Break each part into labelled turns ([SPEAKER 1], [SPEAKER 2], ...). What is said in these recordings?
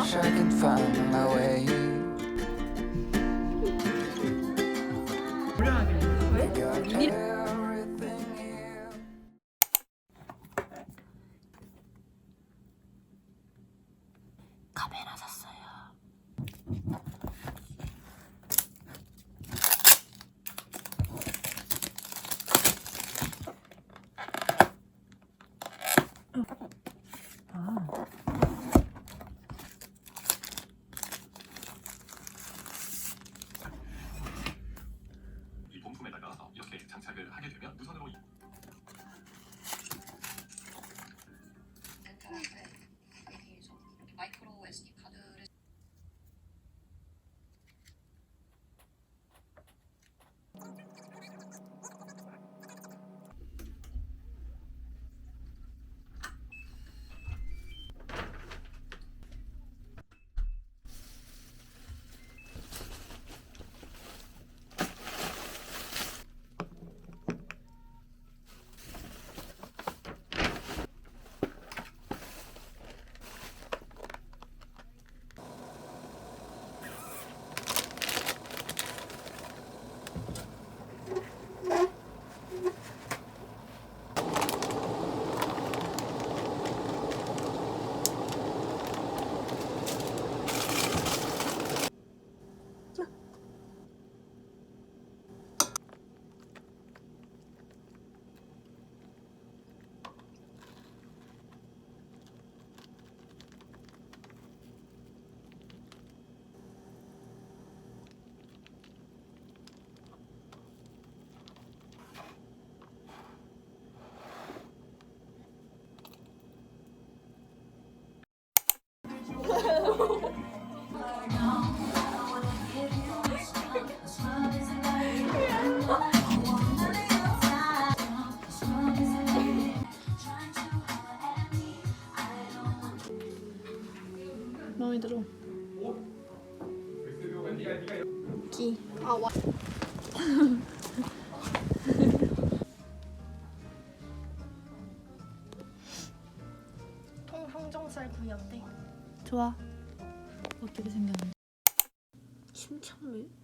[SPEAKER 1] wish I can find my way.
[SPEAKER 2] 왜?
[SPEAKER 1] Got everything here.
[SPEAKER 2] 카메라 샀어요.
[SPEAKER 3] 이 본품에다가 이렇게 장착을 하게 되면 무선으로
[SPEAKER 4] 센터한테 여기에서 이렇게 마이크로 SD 카드를
[SPEAKER 2] 마음에 들어. 기. 아 와.
[SPEAKER 5] 통항정살 구이 어때?
[SPEAKER 2] 좋아. 어떻게 생겼는데? 침착맨?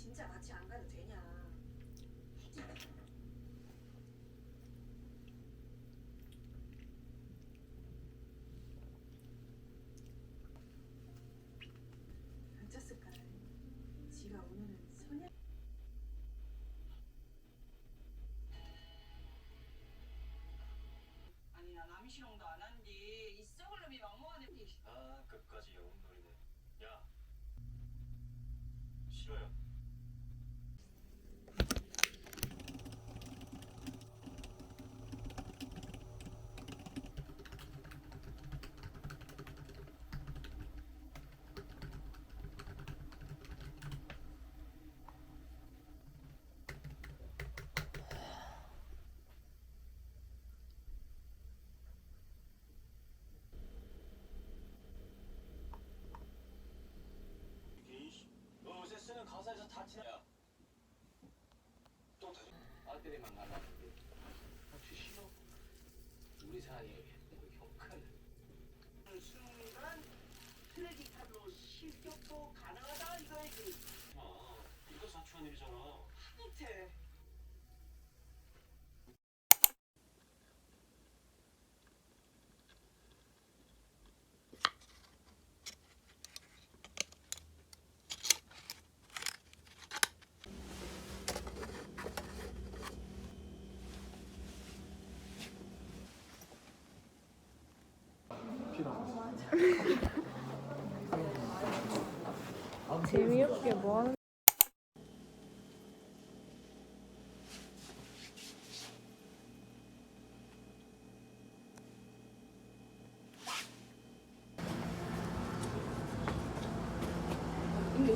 [SPEAKER 4] 진짜 같이 안 가도 되냐? 어쩌을까? 지가 오늘은 소녀. 아니 나 남시롱도 안 한디 이 썩을 놈이 막무가내.
[SPEAKER 3] 아 끝까지 영웅놀이네. 야 싫어요. 너 요새 쓰는 가사에서 다 티나. 야, 또 대. 아들이 만나봤는데 혹시 싫어? 우리 사이에 그 형칼.
[SPEAKER 5] 순간 트레디카도 실격도 가능하다 이거지.
[SPEAKER 3] 아, 이거 사추한 일이잖아.
[SPEAKER 5] 못해.
[SPEAKER 2] 재미없게 뭐 하는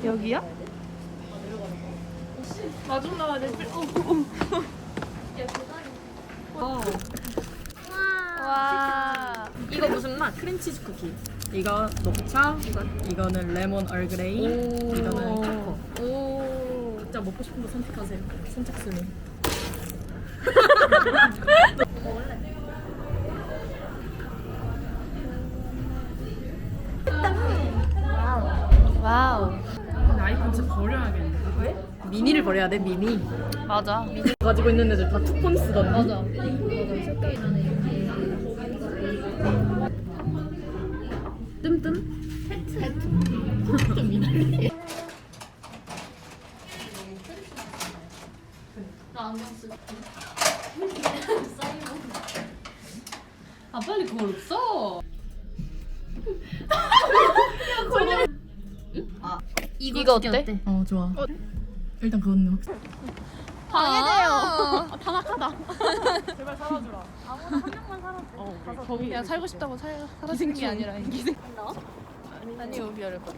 [SPEAKER 2] 여기야? 마중 나와야 돼. 와. 이거 무슨 맛?
[SPEAKER 6] 크림치즈 쿠키. 이거 녹차, 이거는 레몬 얼그레이, 이거는 카커.
[SPEAKER 2] 오.
[SPEAKER 6] 진짜 먹고 싶은 거 선택하세요. 선착순위.
[SPEAKER 2] 와우.
[SPEAKER 6] 아이폰 진짜 버려야겠네. 왜? 미니를 버려야 돼, 미니.
[SPEAKER 2] 맞아.
[SPEAKER 6] 가지고 있는 애들 다 투폰 쓰던데.
[SPEAKER 2] 맞아.
[SPEAKER 6] 뜸뜸? 아 빨리 그걸 써.
[SPEAKER 2] 이거 어때?
[SPEAKER 6] 어 좋아. 일단 그건 넣어.
[SPEAKER 2] 방해돼요.
[SPEAKER 6] 타락하다.
[SPEAKER 2] 그냥 살고 싶다고 살아주는 게 아니라 기생. 아니 여기 열을 거.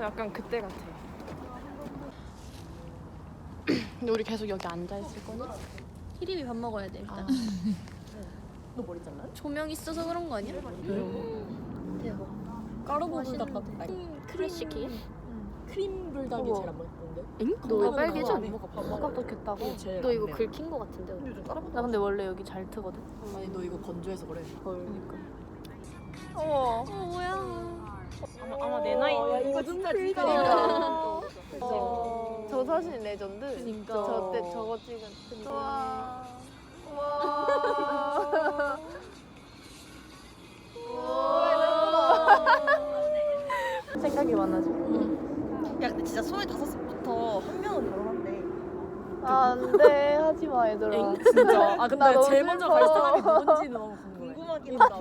[SPEAKER 2] 약간 그때 같아. 근데 우리 계속 여기 앉아 있을 거니?
[SPEAKER 7] 희림이 밥 먹어야 돼 일단.
[SPEAKER 6] 너 머리 잘라?
[SPEAKER 7] 조명 있어서 그런 거 아니야? 대박.
[SPEAKER 6] 까르보 불닭 같은.
[SPEAKER 7] 크래시키?
[SPEAKER 6] 크림 불닭이 제일 안 맛있던데?
[SPEAKER 7] 응? 너 빨개져?
[SPEAKER 2] 깜빡했다고?
[SPEAKER 6] 제일
[SPEAKER 7] 너
[SPEAKER 6] 안
[SPEAKER 7] 이거
[SPEAKER 6] 돼.
[SPEAKER 7] 긁힌 거 같은데?
[SPEAKER 2] 나 근데 원래 여기 잘 트거든.
[SPEAKER 6] 아니 너 이거 건조해서 그래.
[SPEAKER 2] 어머.
[SPEAKER 7] 뭐야?
[SPEAKER 2] 아마 내 나이.
[SPEAKER 6] 야 이거 진짜 진짜.
[SPEAKER 2] 저 사진 레전드.
[SPEAKER 6] 진짜.
[SPEAKER 2] 저때 저거 찍은. 와. 와. 생각이 많아지고.
[SPEAKER 6] 야 근데 진짜 25살부터 한 명은 결혼한대.
[SPEAKER 2] 안돼 하지 마 얘들아.
[SPEAKER 6] 진짜. 아
[SPEAKER 2] 나
[SPEAKER 6] 근데
[SPEAKER 2] 너무
[SPEAKER 6] 제일 먼저 갈
[SPEAKER 2] 슬퍼.
[SPEAKER 6] 사람이 누군지는 너무 궁금해. 궁금하긴 하다.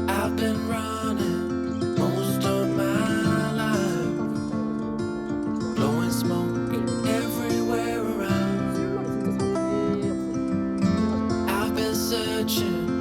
[SPEAKER 1] I've been running most of my life, blowing smoke everywhere around. I've been searching